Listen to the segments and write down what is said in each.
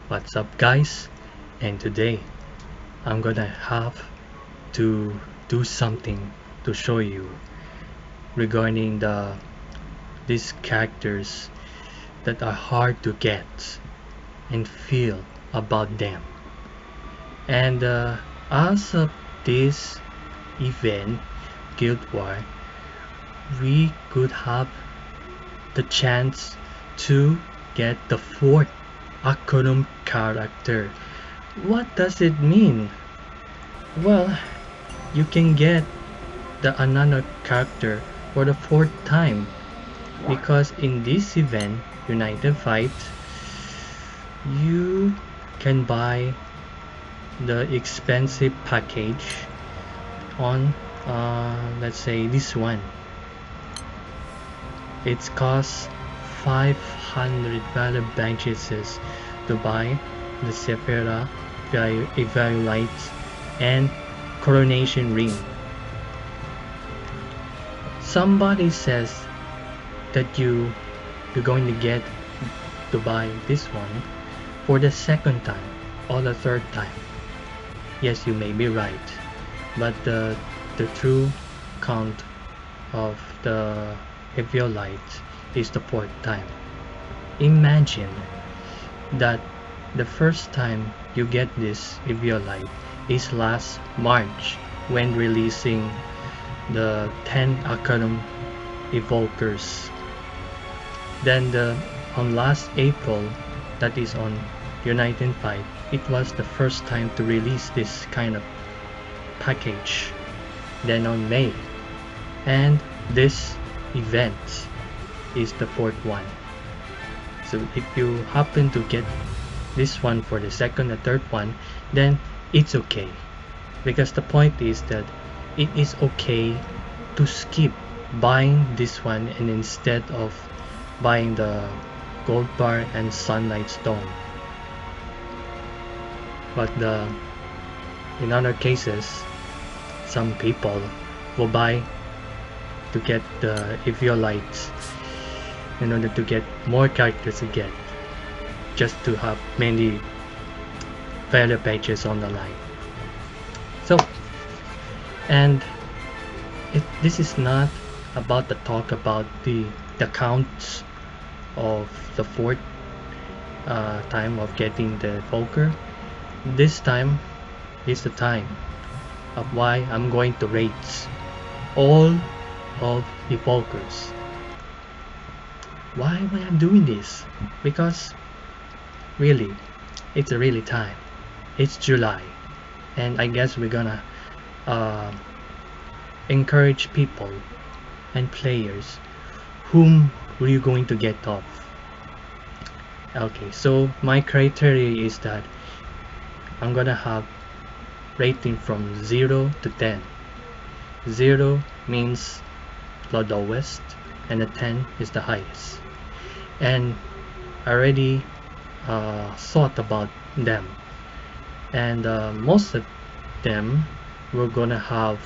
What's up, guys? And today I'm gonna have to do something to show you regarding these characters that are hard to get and feel about them. And as of this event, Guild War, we could have the chance to get the fourth Acarum character. What does it mean? Well, you can get the another character for the fourth time because in this event, United Fight, you can buy the expensive package on let's say this one. It costs 500 valor badges to buy the Sephira, Evaluate, and Coronation Ring. Somebody says that you're going to get to buy this one for the second time or the third time. Yes, you may be right, but the true count of the Evaluate is the fourth time. Imagine that the first time you get this Evaluate is last March when releasing the 10 Acarum Evokers. Then on last April, that is on United Fight, it was the first time to release this kind of package. Then on May, and this event is the fourth one. So if you happen to get this one for the second or third one, then it's okay, because the point is that it is okay to skip buying this one and instead of buying the gold bar and sunlight stone. But in other cases, some people will buy to get the Eviolite in order to get more characters again, just to have many valor pages on the line. So, and this is not about the talk about the counts of the fourth time of getting the Evoker. This time is the time of why I'm going to rate all of Evokers. Why am I doing this? Because really, it's a really time. It's July, and I guess we're gonna encourage people and players whom are you going to get off. Okay, so my criteria is that I'm gonna have rating from 0 to 10. 0 means the lowest and the 10 is the highest. And I already thought about them, and most of them we're gonna have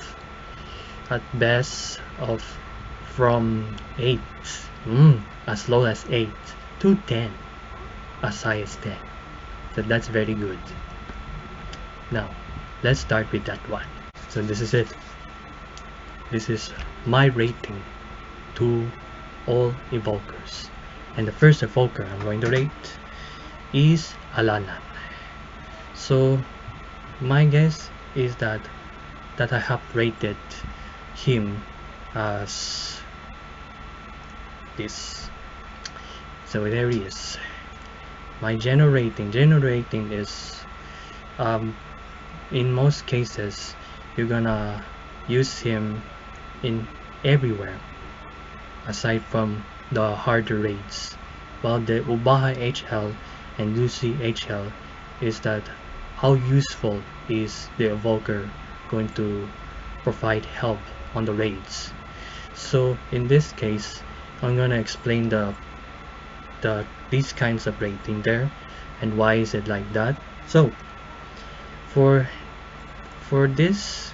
at best of from 8, as low as 8 to 10, as high as 10. So that's very good. Now let's start with that one. So this is it. This is my rating to all Evokers, and the first Evoker I'm going to rate is Alana. So my guess is that I have rated him as this. So there he is. My general rating is in most cases you're gonna use him in everywhere aside from the harder raids, while the Ubaha HL and Lucy HL is that how useful is the Evoker going to provide help on the raids. So in this case I'm gonna explain these kinds of rating there and why is it like that. So for this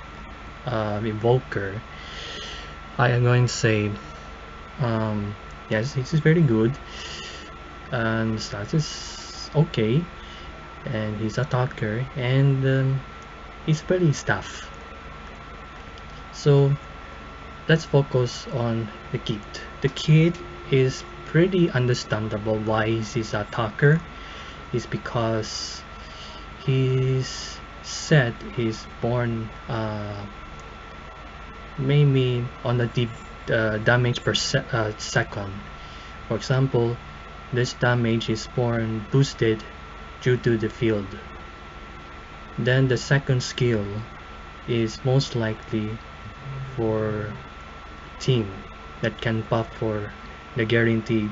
Evoker, I am going to say yes, this is very good and stats is okay, and he's a talker, and he's pretty stuff. So let's focus on the kid. The kid is pretty understandable why he's a talker. Is because he's said he's born maybe on the deep damage per second. For example, this damage is born boosted due to the field. Then the second skill is most likely for team that can buff for the guaranteed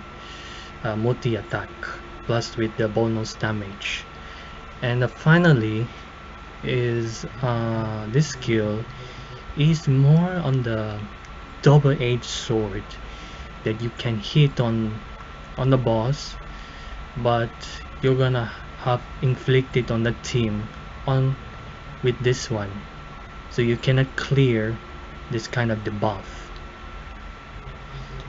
multi-attack plus with the bonus damage. And finally is this skill is more on the double-edged sword that you can hit on the boss, but you're gonna have inflicted on the team on with this one, so you cannot clear this kind of debuff.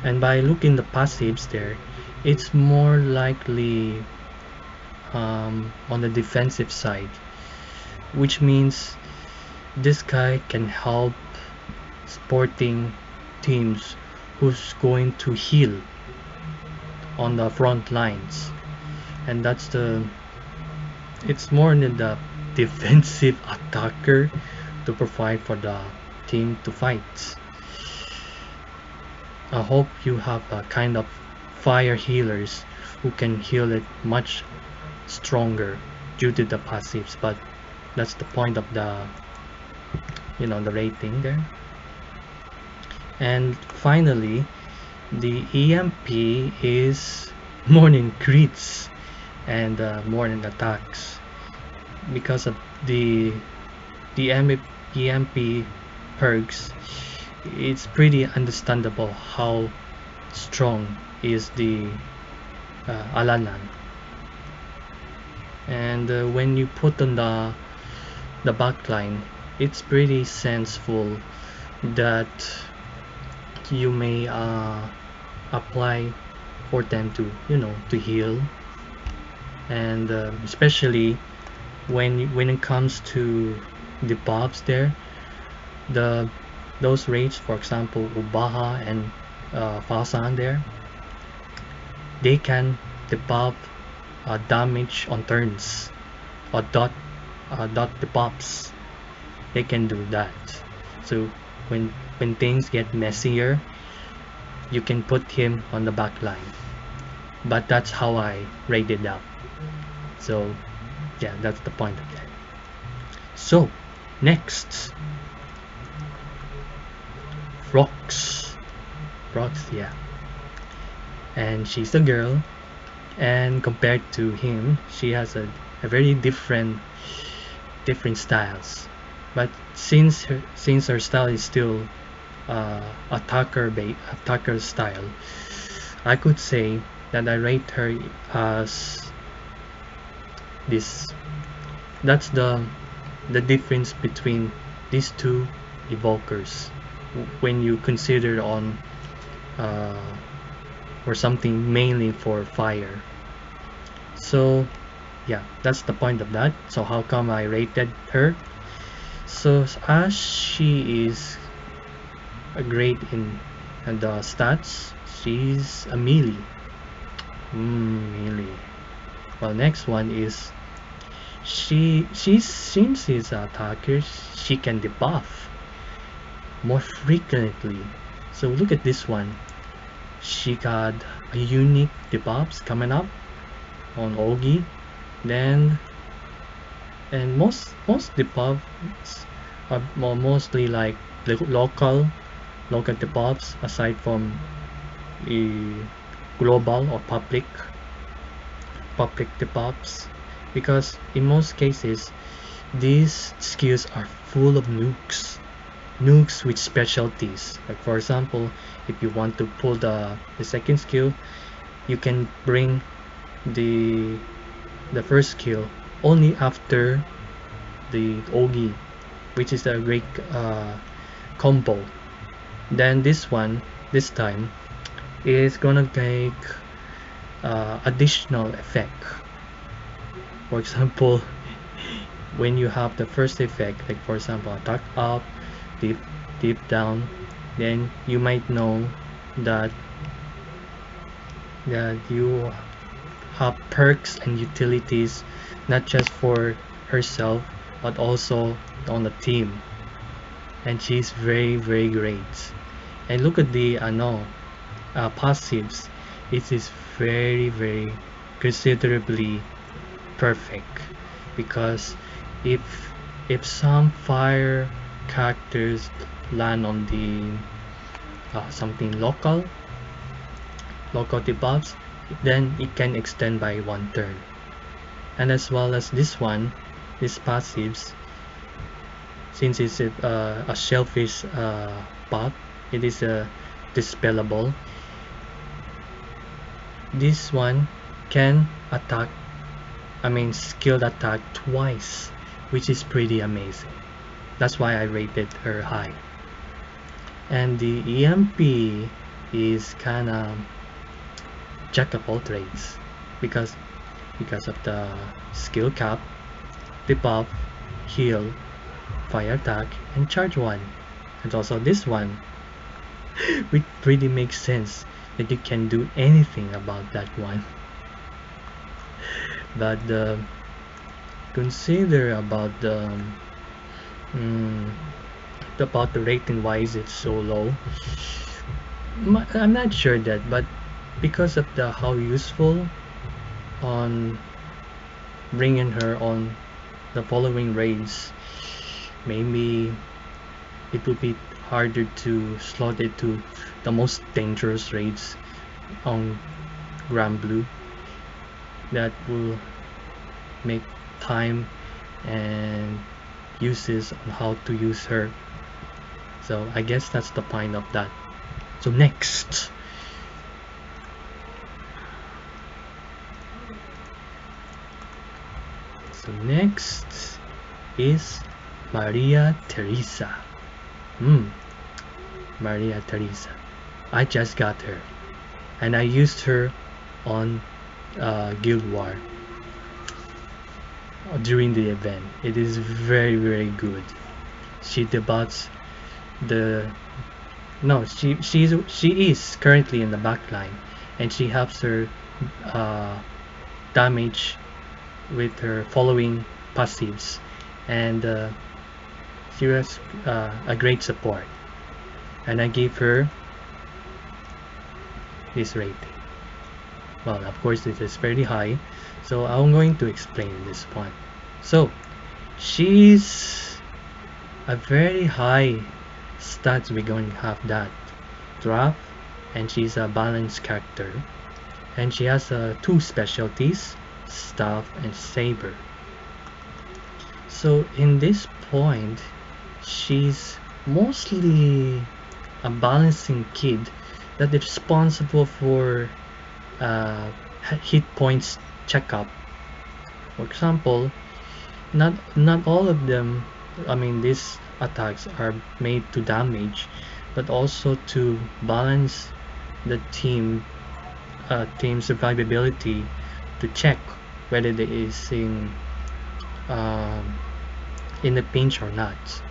And by looking the passives there, it's more likely on the defensive side, which means this guy can help supporting teams who's going to heal on the front lines, and it's more than the defensive attacker to provide for the team to fight. I hope you have a kind of fire healers who can heal it much stronger due to the passives, but that's the point of the the rating there. And finally, the EMP is more than crits and more than attacks because of the EMP perks. It's pretty understandable how strong is the Alana, and when you put on the backline, it's pretty senseful that you may apply for them to to heal, and especially when it comes to the buffs there, those raids, for example Ubaha and Fasan there, they can debuff damage on turns or dot debuffs. They can do that. So when things get messier, you can put him on the back line. But that's how I rated up. So yeah, that's the point of that. So next, Rox, yeah, and she's a girl, and compared to him, she has a very different styles. But since her style is still attacker style, I could say that I rate her as this. That's the difference between these two evokers when you consider on or something mainly for fire. So yeah, that's the point of that. So how come I rated her? So as she is great in the stats, she's a melee. Melee. Well, next one is since she's an attacker, she can debuff more frequently. So look at this one. She got a unique debuffs coming up on Ogi. Then and most debuffs are mostly like local debuffs, aside from global or public debuffs, because in most cases these skills are full of nukes with specialties. Like for example, if you want to pull the second skill, you can bring the first skill only after the Ogi, which is a great combo. Then this time is gonna take additional effect For example, when you have the first effect, like for example attack up, deep deep down, then you might know that you have perks and utilities not just for herself but also on the team, and she's very great. And look at the passives. It is very considerably perfect, because if some fire characters land on the something local debuffs, then it can extend by 1 turn. And as well as this one, these passives, since it's a shellfish buff, it is dispellable. This one can attack, skilled attack twice, which is pretty amazing. That's why I rated her high. And the EMP is kinda jack of all trades, because of the skill cap, debuff, heal, fire attack, and charge 1. And also this one, which pretty makes sense that you can do anything about that one. But consider about the rating wise it's so low. I'm not sure that, but because of the how useful on bringing her on the following raids, maybe it would be harder to slot it to the most dangerous raids on Granblue. That will make time and uses on how to use her. So I guess that's the point of that. So next, is Maria Teresa. Maria Teresa. I just got her, and I used her on Guild War during the event. It is very good. She debuts the she is currently in the backline, and she helps her damage with her following passives, and she was a great support, and I gave her this rating. Well, of course it is very high, so I'm going to explain this one. So she's a very high stats. We're going to have that draft, and she's a balanced character, and she has 2 specialties, staff and saber. So in this point, she's mostly a balancing kid that is responsible for hit points checkup. For example, not all of them, these attacks are made to damage, but also to balance the team survivability, to check whether there is in the pinch or not.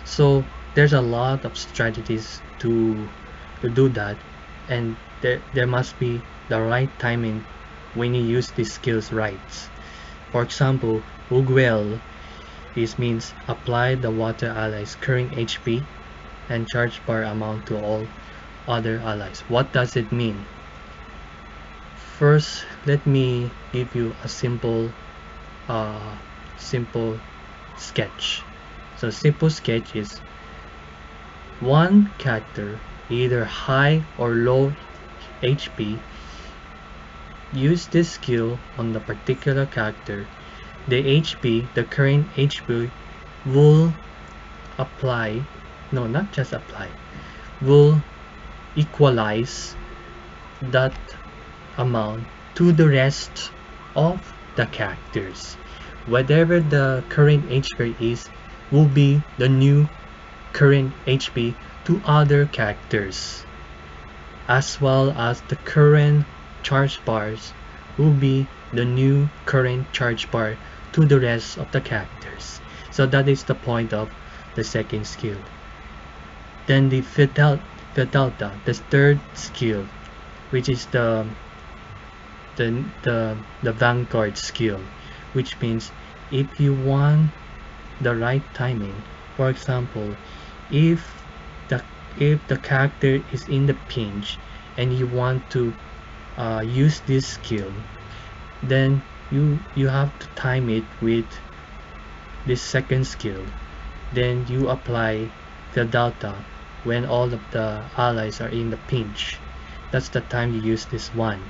So there's a lot of strategies to do that, and there must be the right timing when you use these skills right. For example, Uguel, this means apply the water allies current HP and charge bar amount to all other allies. What does it mean? First, let me give you a simple sketch. So simple sketch is one character, either high or low HP, use this skill on the particular character. The current HP will will equalize that amount to the rest of the characters. Whatever the current HP is will be the new current HP to other characters, as well as the current charge bars will be the new current charge bar to the rest of the characters. So that is the point of the second skill. Then the Fidelta, the third skill, which is the Vanguard Skill, which means if you want the right timing, for example, if the character is in the pinch and you want to use this skill, then you have to time it with this second skill. Then you apply the delta when all of the allies are in the pinch. That's the time you use this one.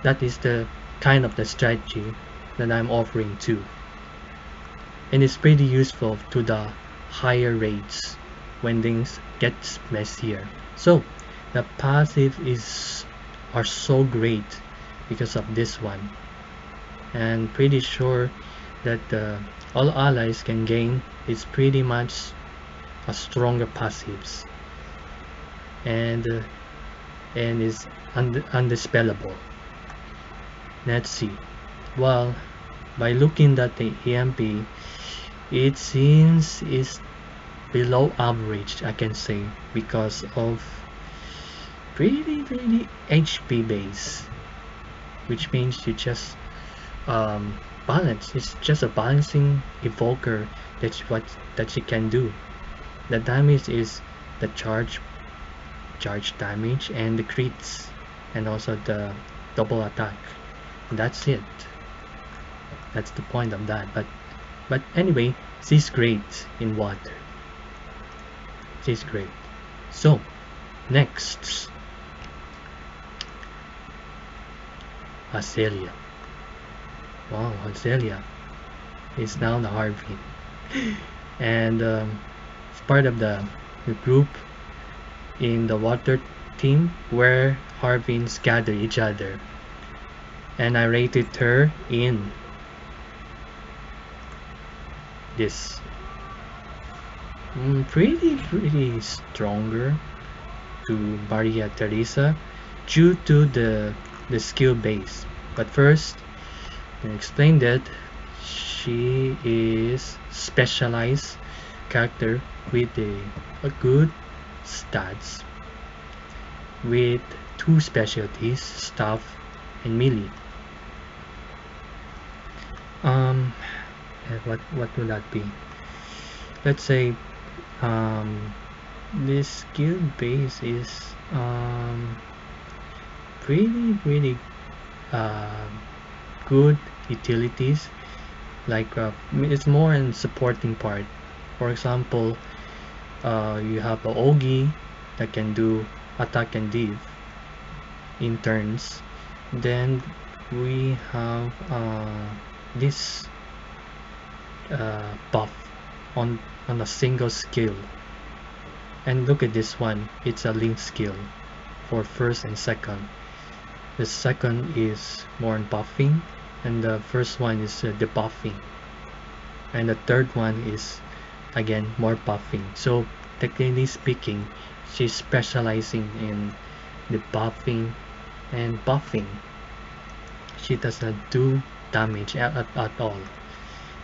That is the kind of the strategy that I'm offering too, and it's pretty useful to the higher rates when things get messier. So the passive are so great because of this one, and pretty sure that all allies can gain is pretty much a stronger passives, and is undispellable. Let's see. Well, by looking at the EMP, it seems is below average, I can say, because of pretty HP base, which means you just balance. It's just a balancing evoker. That's what that she can do. The damage is the charge damage and the crits, and also the double attack. That's it. That's the point of that. But anyway, she's great in water. She's great. So next, Aelya. Wow, Aelya is now the Harvey, and it's part of the group in the water team where Harvins gather each other, and I rated her in this pretty stronger to Maria Teresa due to the skill base. But first, I explained that she is specialized character with a good stats with two specialties, staff and melee. What will that be? Let's say this skill base is pretty good utilities, like it's more in supporting part. For example, you have a Ogi that can do attack and div in turns. Then we have this buff on a single skill, and look at this one. It's a link skill for first and second. The second is more on buffing, and the first one is debuffing, and the third one is again more buffing. So technically speaking, she's specializing in debuffing and buffing. She does not do damage at all,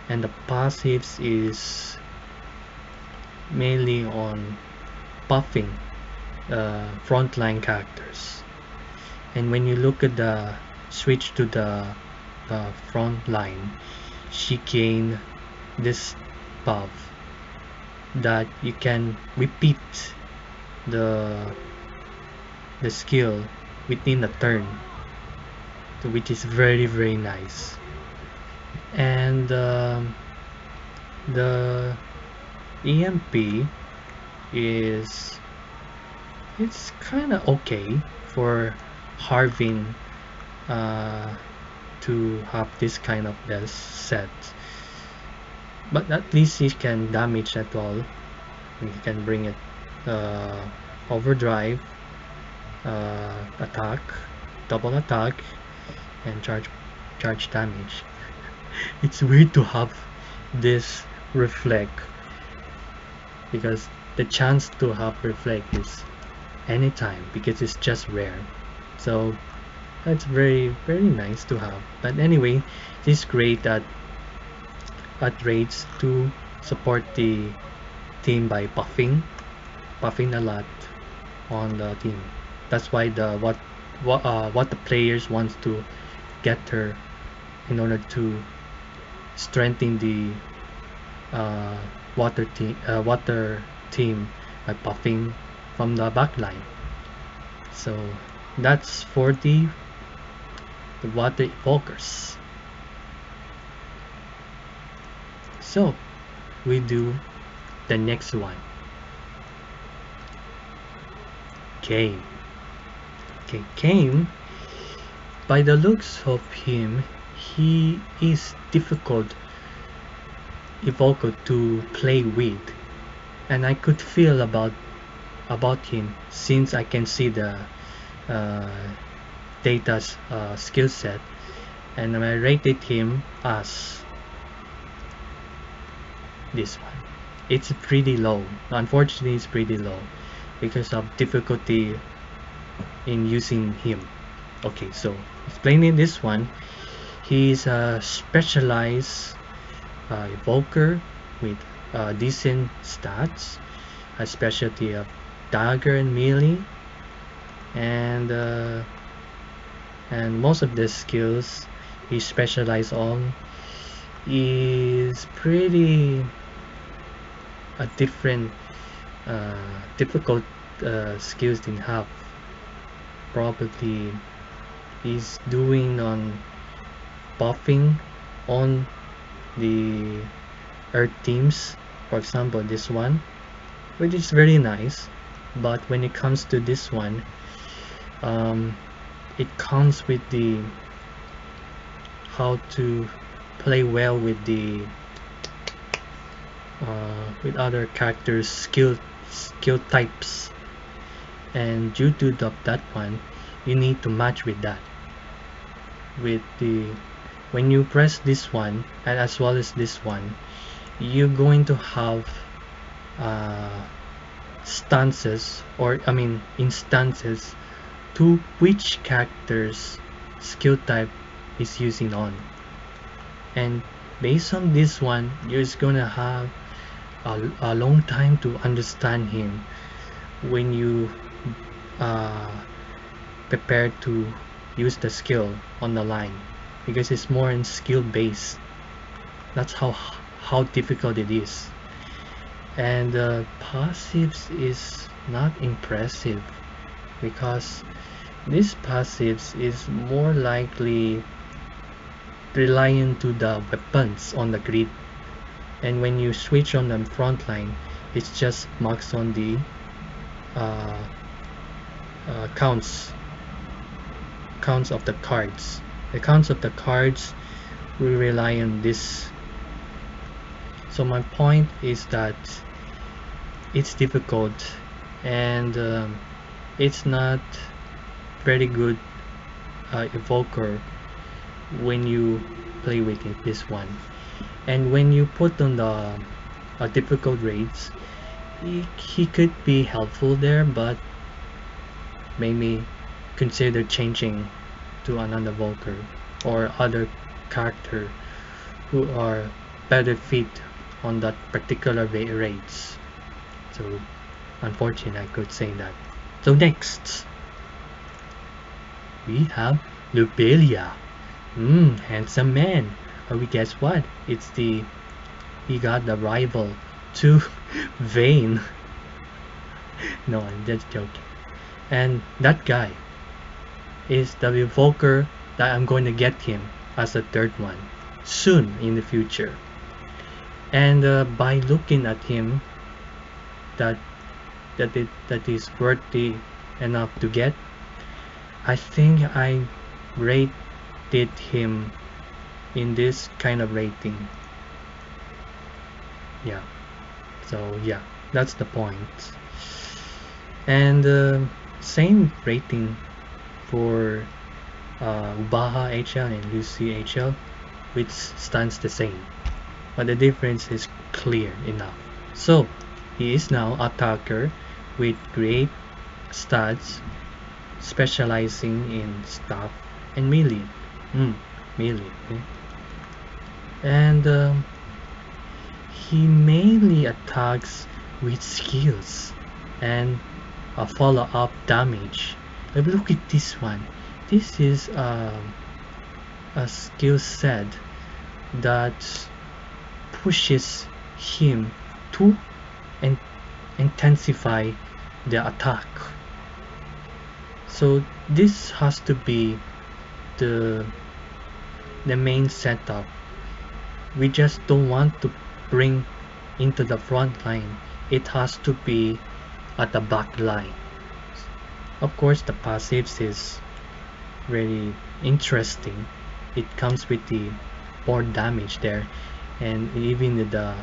and the passives is mainly on buffing frontline characters. And when you look at the switch to the front line, she gained this buff that you can repeat the skill within a turn, which is very nice. And the EMP is, it's kind of okay for Harvin to have this kind of set, but at least he can damage at all. He can bring it overdrive, attack, double attack, and charge damage. It's weird to have this reflect, because the chance to have reflect is anytime, because it's just rare. So That's very nice to have. But anyway, this is great at raids to support the team by buffing a lot on the team. That's why the what the players wants to get her in order to strengthen the uh, water team by buffing from the backline. So that's for the water evokers. So we do the next one. Game. Okay, Game. By the looks of him, he is difficult evoker to play with, and I could feel about him since I can see the uh, data's skill set, and I rated him as this one. It's pretty low. Unfortunately, it's pretty low because of difficulty in using him. Okay, so explaining this one, he's a specialized evoker with decent stats, a specialty of dagger and melee, and most of the skills he specializes on is pretty a different difficult skills than have. Probably he's doing on buffing on the earth teams, for example this one, which is very nice, but when it comes to this one, it comes with the how to play well with the with other characters skill types, and due to that one you need to match with that with the when you press this one and as well as this one, you're going to have stances, or I mean instances, to which character's skill type is using on, and based on this one you're just gonna have a long time to understand him when you prepare to use the skill on the line, because it's more in skill based. That's how difficult it is, and passives is not impressive because this passives is more likely reliant to the weapons on the grid, and when you switch on the front line it's just marks on the uh, counts of the cards. The counts of the cards will rely on this. So my point is that it's difficult, and it's not very good evoker when you play with it, this one. And when you put on the difficult raids, he could be helpful there, but maybe consider changing to another evoker or other character who are better fit on that particular raids. So unfortunately I could say that. So next we have Lobelia. Handsome man. But we guess what? He got the rival to Vayne. No, I'm just joking. And that guy is the evoker that I'm going to get him as a third one soon in the future. And by looking at him, that is worthy enough to get, I think I rated him in this kind of rating. Yeah, so yeah, that's the point. And same rating for Ubaha HL and Lucy HL, which stands the same, but the difference is clear enough. So he is now a attacker with great stats, specializing in staff and melee. Melee. And he mainly attacks with skills and a follow-up damage. But look at this one. This is a skill set that pushes him to intensify the attack. So this has to be the main setup. We just don't want to bring into the front line. It has to be at the back line. Of course, the passives is very interesting. It comes with the more damage there, and even the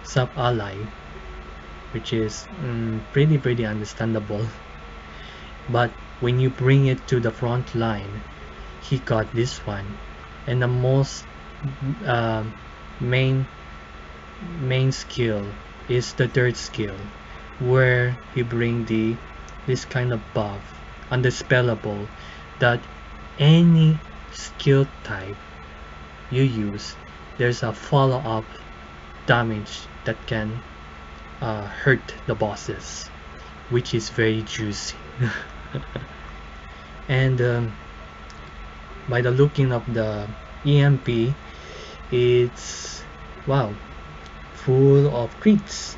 sub ally, which is pretty understandable. But when you bring it to the front line, he got this one, and the most main skill is the third skill, where he bring this kind of buff, undispellable, that any skill type you use, there's a follow-up damage that can hurt the bosses, which is very juicy. And by the looking of the EMP, it's wow, full of crits,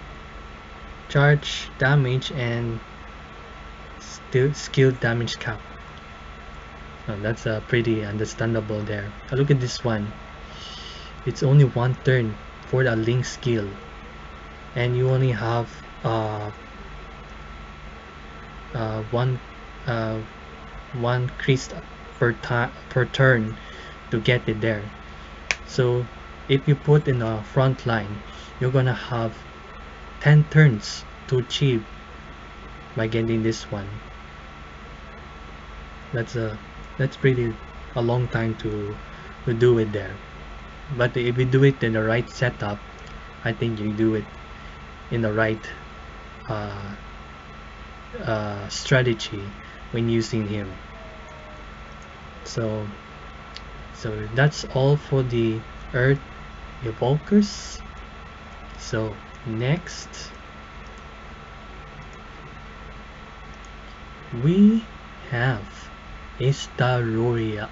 charge damage, and still skill damage cap. That's pretty understandable there. Look at this one. It's only one turn for the link skill, and you only have one crit per turn to get it there. So if you put in a front line, you're gonna have 10 turns to achieve by getting this one. That's pretty a long time to do it there. But if you do it in the right setup, I think you do it in the right strategy when using him. So that's all for the Earth Evokers. So next we have Estaroria,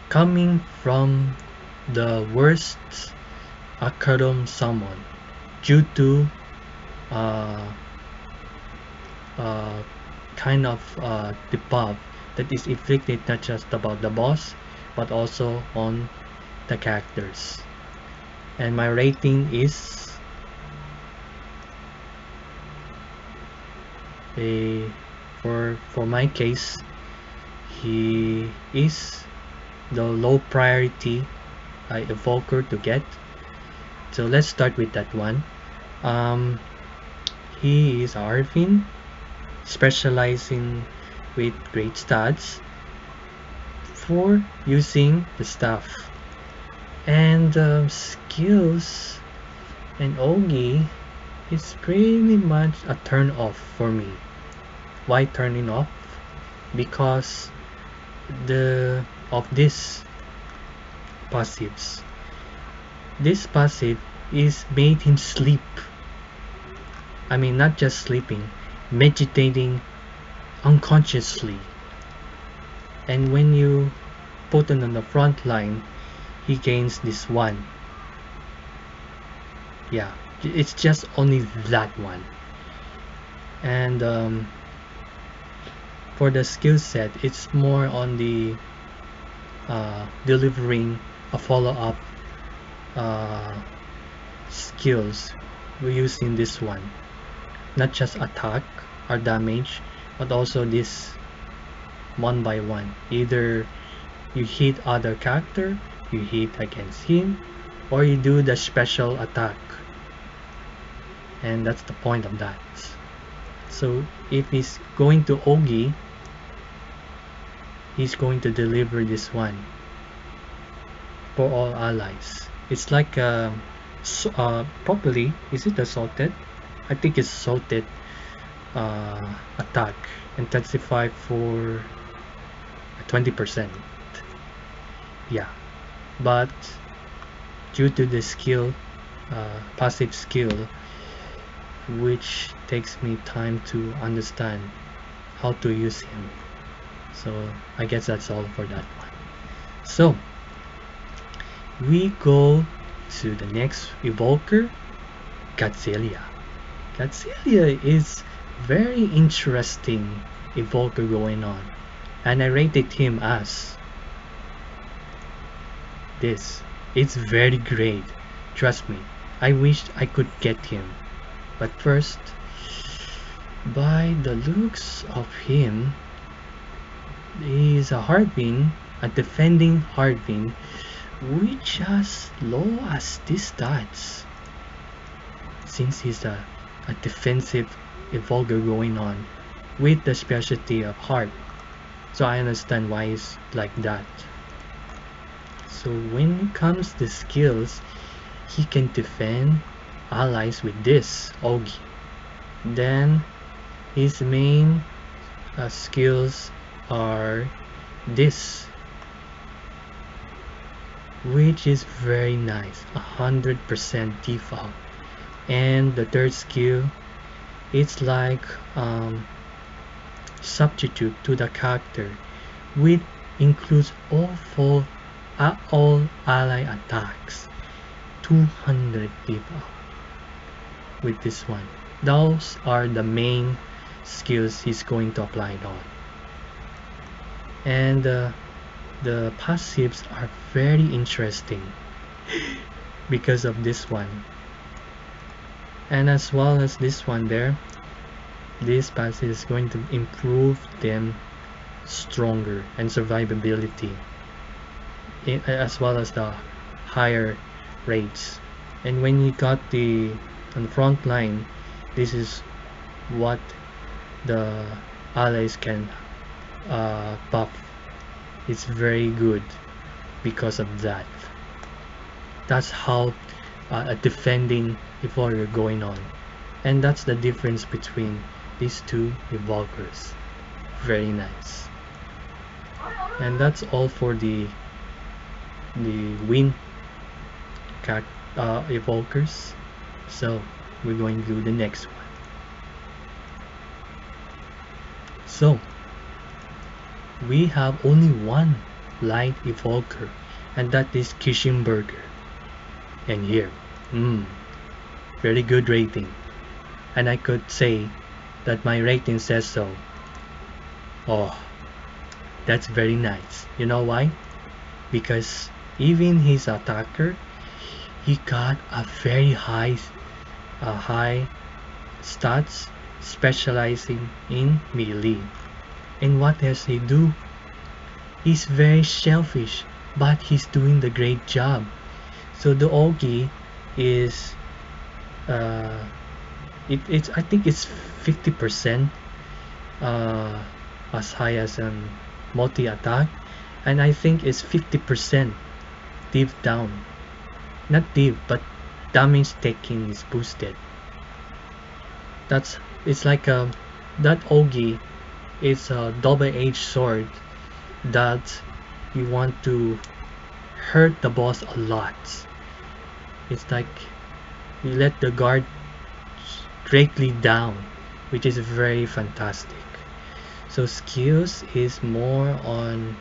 coming from the worst Acarum summon due to kind of debuff that is inflicted not just about the boss but also on the characters. And my rating is for my case, he is the low priority evoker to get. So let's start with that one. He is Arvin, specializing with great stats for using the staff, and skills and Ogi is pretty much a turn off for me. Why turning off? Because of this passives. This passive is made him sleep. I mean, not just sleeping, meditating unconsciously. And when you put him on the front line, he gains this one. Yeah, it's just only that one. And for the skill set, it's more on the delivering a follow-up skills. We're using this one, not just attack or damage, but also this one by one. Either you hit other character, you hit against him, or you do the special attack, and that's the point of that. So if he's going to Ogi, he's going to deliver this one for all allies. It's like properly, is it assaulted? I think it's assaulted attack, intensify for 20%. Yeah, but due to the skill, passive skill, which takes me time to understand how to use him. So I guess that's all for that one. So we go to the next Evoker, Aelya. Aelya is very interesting Evoker going on, and I rated him as this. It's very great. Trust me. I wished I could get him. But first, by the looks of him, he's a Hardwing, a defending Hardwing, which as low as these stats. Since he's a defensive Evoker going on with the specialty of Heart. So I understand why he's like that. So when it comes to skills, he can defend allies with this Ogi. Then his main skills are this, which is very nice, 100% default. And the third skill, it's like substitute to the character, which includes all ally attacks, 200 people with this one. Those are the main skills he's going to apply it on. And the passives are very interesting because of this one. And as well as this one there, this passive is going to improve them stronger and survivability, as well as the higher rates. And when you got on the front line, this is what the allies can buff. It's very good because of that. That's how a defending Evoker going on, and that's the difference between these two Evokers. Very nice. And that's all for the win Evokers. So we're going to do the next one. So we have only one light Evoker, and that is Kishenberger. And here, very good rating, and I could say that my rating says so. Oh, that's very nice. You know why? Because even his attacker, he got a very high stats, specializing in melee. And what does he do? He's very selfish, but he's doing the great job. So the Ogi is it's I think it's 50% as high as multi attack, and I think it's 50% div down. Not div, but damage taking is boosted. It's like that Ogi is a double-edged sword that you want to hurt the boss a lot. It's like you let the guard greatly down, which is very fantastic. So skills is more on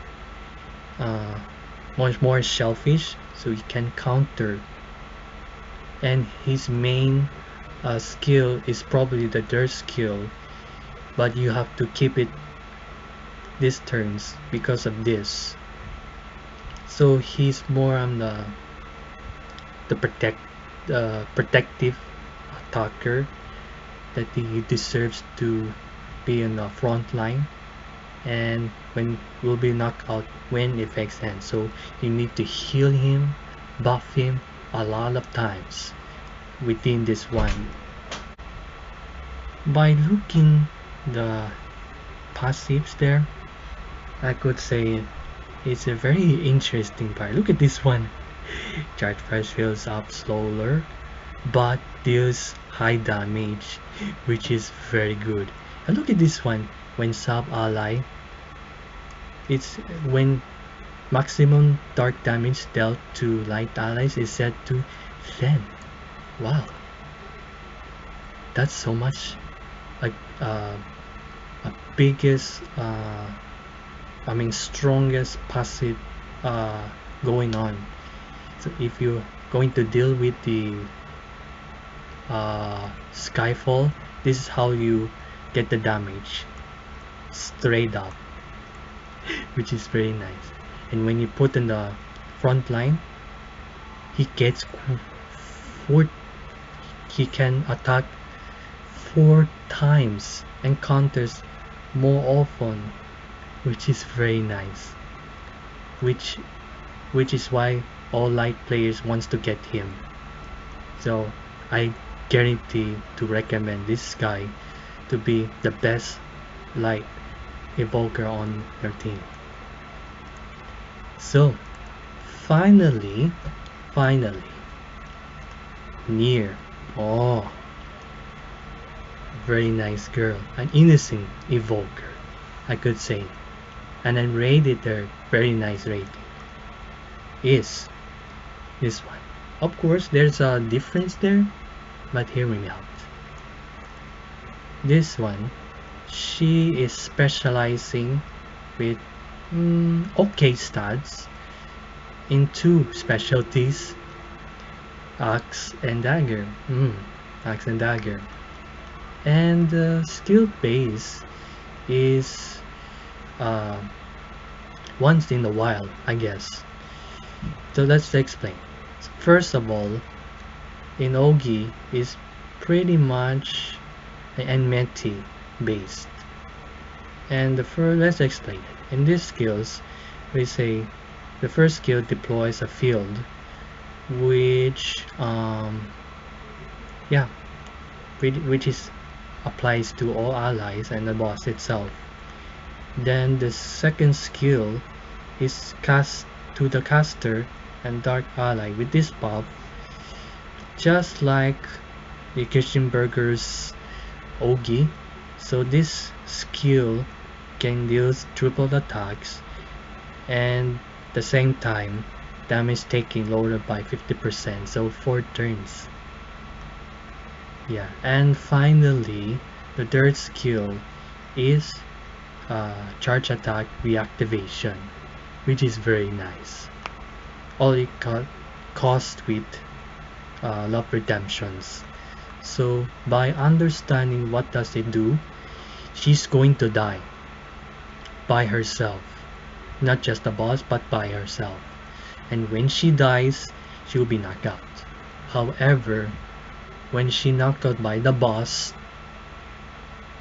much more selfish, so he can counter, and his main skill is probably the dirt skill, but you have to keep it these turns because of this. So he's more on the protective attacker, that he deserves to be in the front line, and when will be knocked out when effects end. So you need to heal him, buff him a lot of times within this one. By looking the passives there, I could say it's a very interesting part. Look at this one. Charge price fills up slower, but deals high damage, which is very good. And look at this one. When sub ally, it's when maximum dark damage dealt to light allies is set to 10. Wow, that's so much. Like a biggest, I mean strongest passive going on. So if you're going to deal with the Skyfall, this is how you get the damage straight up, which is very nice. And when you put in the front line, he gets 4, he can attack 4 times and counters more often, which is very nice, which is why all light players wants to get him. So I guarantee to recommend this guy to be the best light evoker on your team. So finally, near. Oh, very nice girl, an innocent evoker, I could say, and I rated her very nice rating. Is this one. Of course, there's a difference there, but hear me out. This one, she is specializing with okay stats in 2 specialties, axe and dagger. Axe and dagger. And the skill base is once in a while, I guess. So let's explain. First of all, in Ogi is pretty much enmity based. And let's explain it. In these skills, we say the first skill deploys a field, which which is applies to all allies and the boss itself. Then the second skill is cast to the caster and dark ally with this buff, just like the Kirchenberger's Ogi. So this skill can deal triple attacks and the same time damage taking lowered by 50%, so 4 turns. Yeah, and finally the third skill is charge attack reactivation, which is very nice. All it cost with love redemptions. So by understanding what does it do, she's going to die by herself, not just the boss but by herself, and when she dies she will be knocked out. However, when she knocked out by the boss,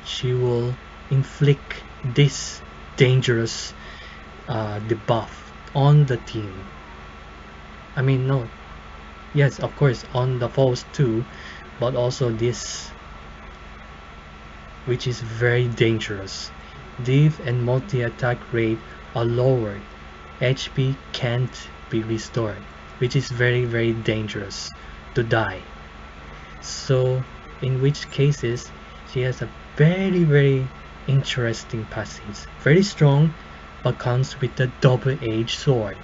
she will inflict this dangerous debuff on the team. I mean, no, yes, of course on the foes too, but also this, which is very dangerous. Div and multi-attack rate are lowered. HP can't be restored, which is very dangerous to die. So in which cases she has a very interesting passive. Very strong, but comes with a double-edged sword.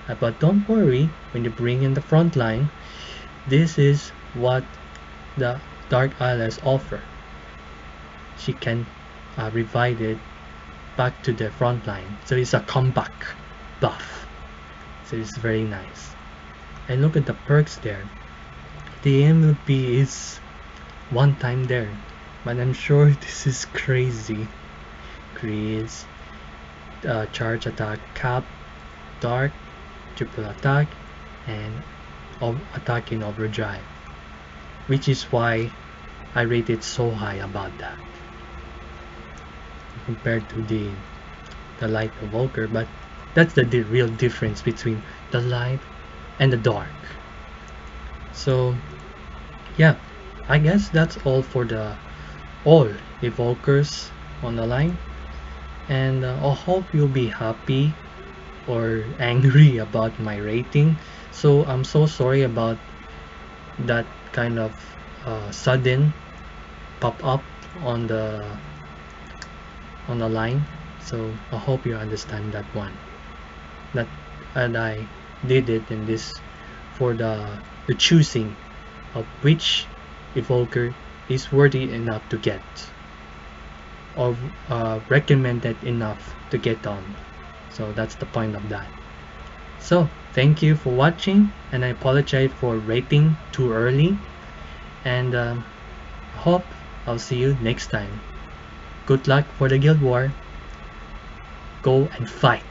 But don't worry, when you bring in the front line, this is what the Dark Allies offer. She can revive it back to the front line, so it's a comeback buff. So it's very nice. And look at the perks there. The MLP is 1 time there, but I'm sure this is crazy. Creates charge attack, cap, dark, triple attack, and attack in overdrive, which is why I rate it so high about that compared to the light evoker. But that's the real difference between the light and the dark. So yeah, I guess that's all for all evokers on the line, and I hope you'll be happy or angry about my rating. So I'm so sorry about that kind of sudden pop up on the line. So I hope you understand that one. That and I did it in this for the choosing of which evoker is worthy enough to get, or recommended enough to get on. So that's the point of that. So thank you for watching, and I apologize for rating too early, and hope I'll see you next time. Good luck for the guild war. Go and fight.